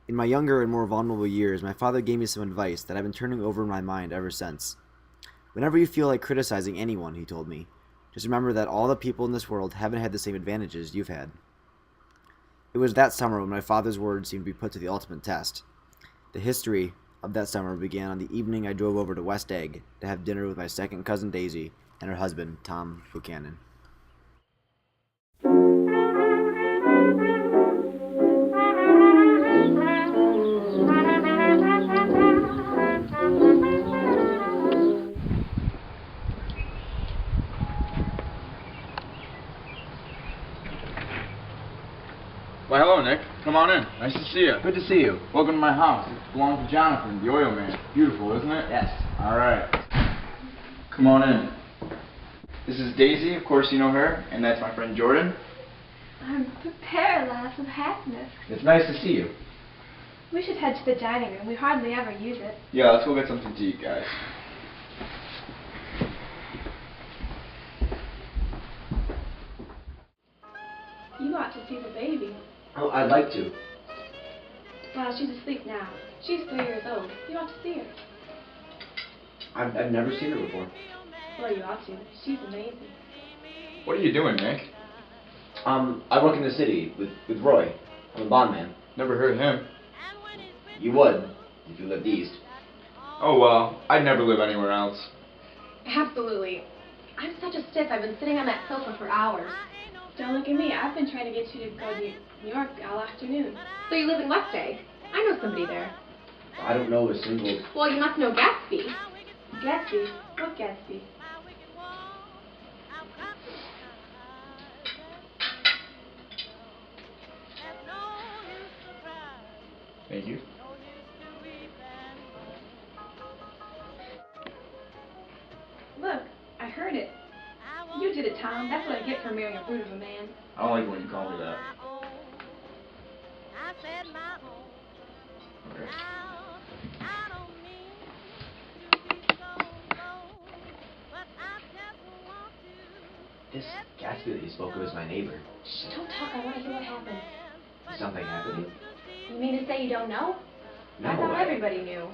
In my younger and more vulnerable years, my father gave me some advice that I've been turning over in my mind ever since. Whenever you feel like criticizing anyone, he told me, just remember that all the people in this world haven't had the same advantages you've had. It was that summer when my father's words seemed to be put to the ultimate test. The history of that summer began on the evening I drove over to West Egg to have dinner with my second cousin Daisy and her husband, Tom Buchanan. Why, hello, Nick. Come on in. Nice to see you. Good to see you. Welcome to my house. It belongs to Jonathan, the oil man. Beautiful, isn't it? Yes. All right. Come on in. This is Daisy. Of course you know her. And that's my friend Jordan. I'm paralyzed with happiness. It's nice to see you. We should head to the dining room. We hardly ever use it. Yeah, let's go get something to eat, guys. You ought to see the baby. Oh, I'd like to. Well, she's asleep now. She's 3 years old. You ought to see her. I've never seen her before. Well, you ought to. She's amazing. What are you doing, Nick? I work in the city with Roy. I'm a bondman. Never heard of him. You would, if you lived east. Oh, well, I'd never live anywhere else. Absolutely. I'm such a stiff. I've been sitting on that sofa for hours. Don't look at me. I've been trying to get you to go to New York all afternoon. So you live in West Egg? I know somebody there. I don't know a single... Well, you must know Gatsby. Gatsby? What Gatsby? Thank you. Look, I heard it. You did it, Tom. That's what I get for marrying a brute of a man. I don't like when you call me that. Okay. This Gatsby that you spoke of is my neighbor. Shh, don't talk. I want to hear what happened. Is something happening? You mean to say you don't know? No, I thought everybody knew.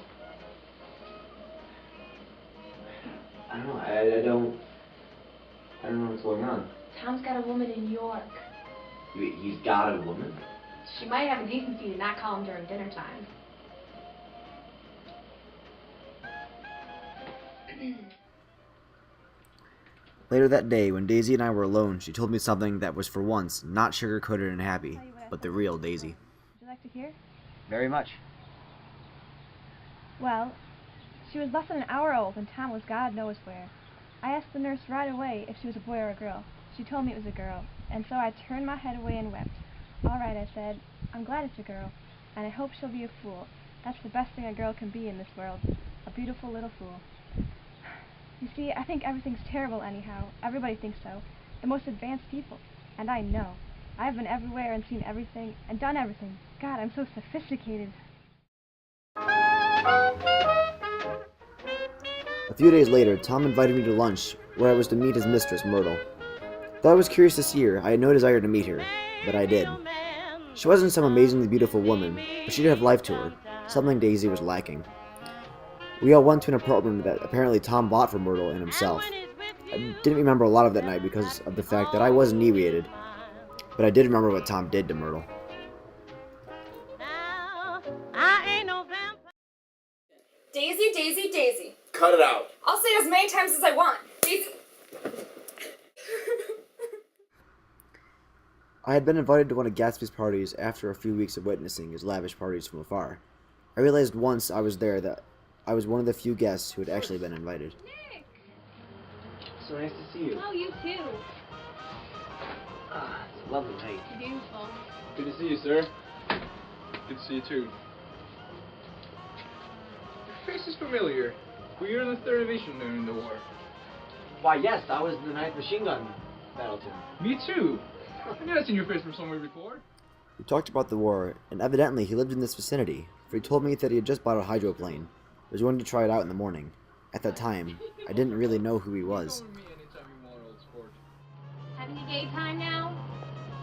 I don't know. I don't know what's going on. Tom's got a woman in New York. He's got a woman? She might have the decency to not call him during dinner time. Later that day, when Daisy and I were alone, she told me something that was for once not sugar-coated and happy, but the real Daisy. Would you like to hear? Very much. Well, she was less than an hour old and Tom was God knows where. I asked the nurse right away if she was a boy or a girl. She told me it was a girl, and so I turned my head away and wept. All right, I said, I'm glad it's a girl, and I hope she'll be a fool. That's the best thing a girl can be in this world, a beautiful little fool. You see, I think everything's terrible anyhow. Everybody thinks so. The most advanced people. And I know. I've been everywhere and seen everything and done everything. God, I'm so sophisticated. A few days later, Tom invited me to lunch, where I was to meet his mistress, Myrtle. Though I was curious to see her, I had no desire to meet her, but I did. She wasn't some amazingly beautiful woman, but she did have life to her, something Daisy was lacking. We all went to an apartment that apparently Tom bought for Myrtle and himself. I didn't remember a lot of that night because of the fact that I was inebriated, but I did remember what Tom did to Myrtle. Daisy, Daisy, Daisy. Cut it out. I'll say it as many times as I want. Daisy. I had been invited to one of Gatsby's parties after a few weeks of witnessing his lavish parties from afar. I realized once I was there that I was one of the few guests who had actually been invited. Nick! So nice to see you. Oh, you too. It's a lovely night. Beautiful. Good to see you, sir. Good to see you, too. Your face is familiar. Were you in the 3rd Division during the war? Why, yes, I was in the 9th Machine Gun Battalion. Me, too. I knew I'd seen your face from somewhere before. We talked about the war, and evidently he lived in this vicinity, for he told me that he had just bought a hydroplane. Was going to try it out in the morning. At that time, I didn't really know who he was. Having a gay time now?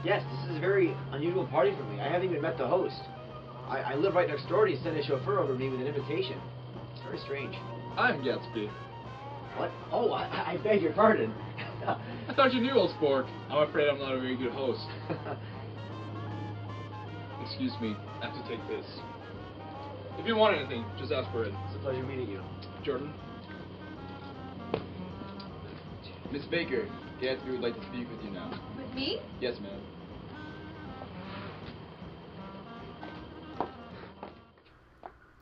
Yes, this is a very unusual party for me. I haven't even met the host. I live right next door and he sent a chauffeur over to me with an invitation. It's very strange. I'm Gatsby. What? Oh, I beg your pardon. I thought you knew, old sport. I'm afraid I'm not a very good host. Excuse me, I have to take this. If you want anything, just ask for it. It's a pleasure meeting you. Jordan. Miss Baker, Gatsby would like to speak with you now. With me? Yes, ma'am.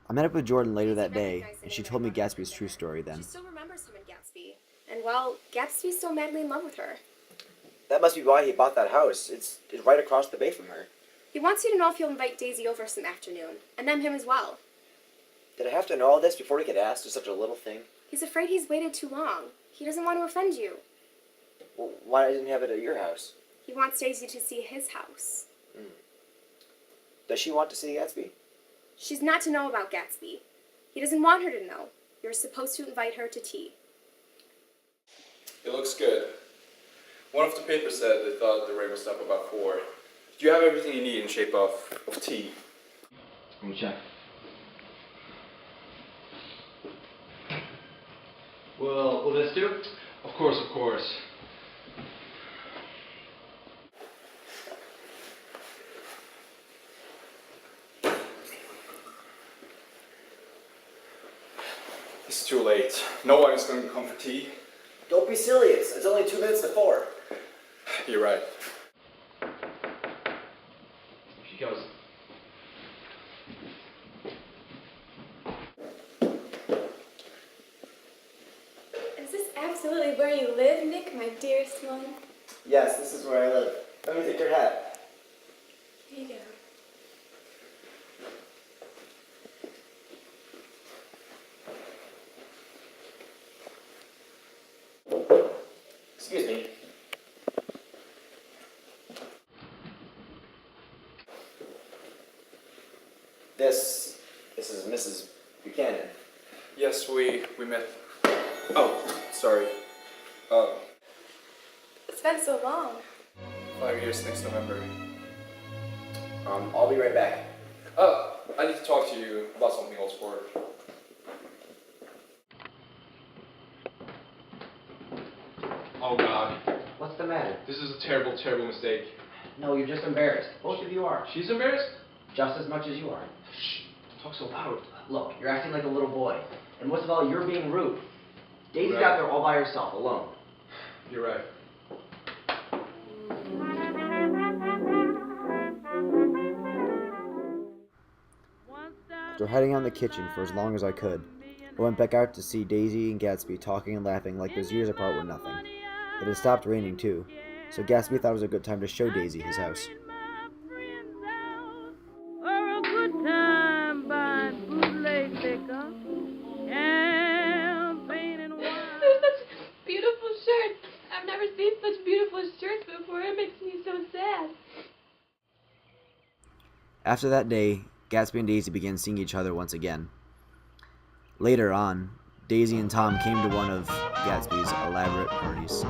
I met up with Jordan later that day, recognized and she him told me when I walked Gatsby's in true there. story then. She still remembers him and Gatsby. And well, Gatsby's still madly in love with her. That must be why he bought that house. It's right across the bay from her. He wants you to know if you'll invite Daisy over some afternoon. And then him as well. Did I have to know all this before he could ask to such a little thing? He's afraid he's waited too long. He doesn't want to offend you. Well, why didn't you have it at your house? He wants Daisy to see his house. Does she want to see Gatsby? She's not to know about Gatsby. He doesn't want her to know. You're supposed to invite her to tea. It looks good. One of the papers said they thought the rate was up about 4. Do you have everything you need in shape of tea? Let me check. Will this do? Of course, of course. It's too late. No one is going to come for tea. Don't be silly. It's only 2 minutes to 4. You're right. She goes. Is this absolutely where you live, Nick, my dearest one? Yes, this is where I live. Let me take your hat. Here you go. Excuse me. This is Mrs. Buchanan. Yes, we met. Oh, sorry. It's been so long. 5 years next November. I'll be right back. I need to talk to you about something, old sport. Oh God, What's the matter? this is a terrible, terrible mistake. No, you're just embarrassed. Both of you are. She's embarrassed? Just as much as you are. Shh, don't talk so loud. Look, you're acting like a little boy. And most of all, you're being rude. Daisy's Right. out there all by herself, alone. You're right. After hiding out in the kitchen for as long as I could, I went back out to see Daisy and Gatsby talking and laughing like those years apart were nothing. It had stopped raining too, so Gatsby thought it was a good time to show Daisy his house. They're such beautiful shirts. I've never seen such beautiful shirts before. It makes me so sad. After that day, Gatsby and Daisy began seeing each other once again. Later on, Daisy and Tom came to one of Gatsby's elaborate parties.